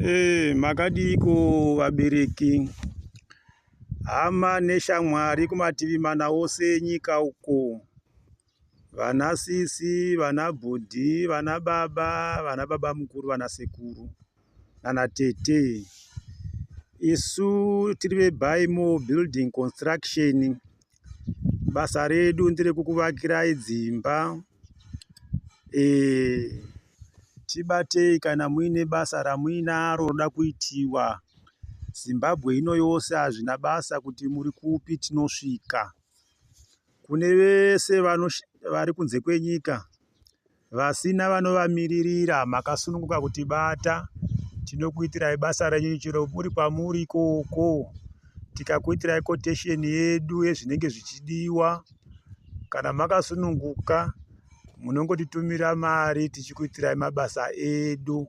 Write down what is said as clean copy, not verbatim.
Makadiko vabereki, hama neshamwari kumativi mana ose enyika uko, vana sisi, vana bhodhi, vana baba mukuru, vana sekuru nana tete. Isu tiri veBaimo Building Construction, basa redu nderekukuvakirai dzimba. Tibatei kana muine basa ramuinaro roda kuitiwa. Zimbabwe ino yose hazvina basa kuti muri kupi tinosvika. Kune vese vari kunze kwenyika, vasina vanovamiririra, makasununguka kutibata, tinokuitirai basa renyu chero muri kwamuri ikoko. Tikakuitirai quotation yedu yezvinenge zvichidiwa, kana makasununguka munongotitumira mari tichikuitirai mabasa edu.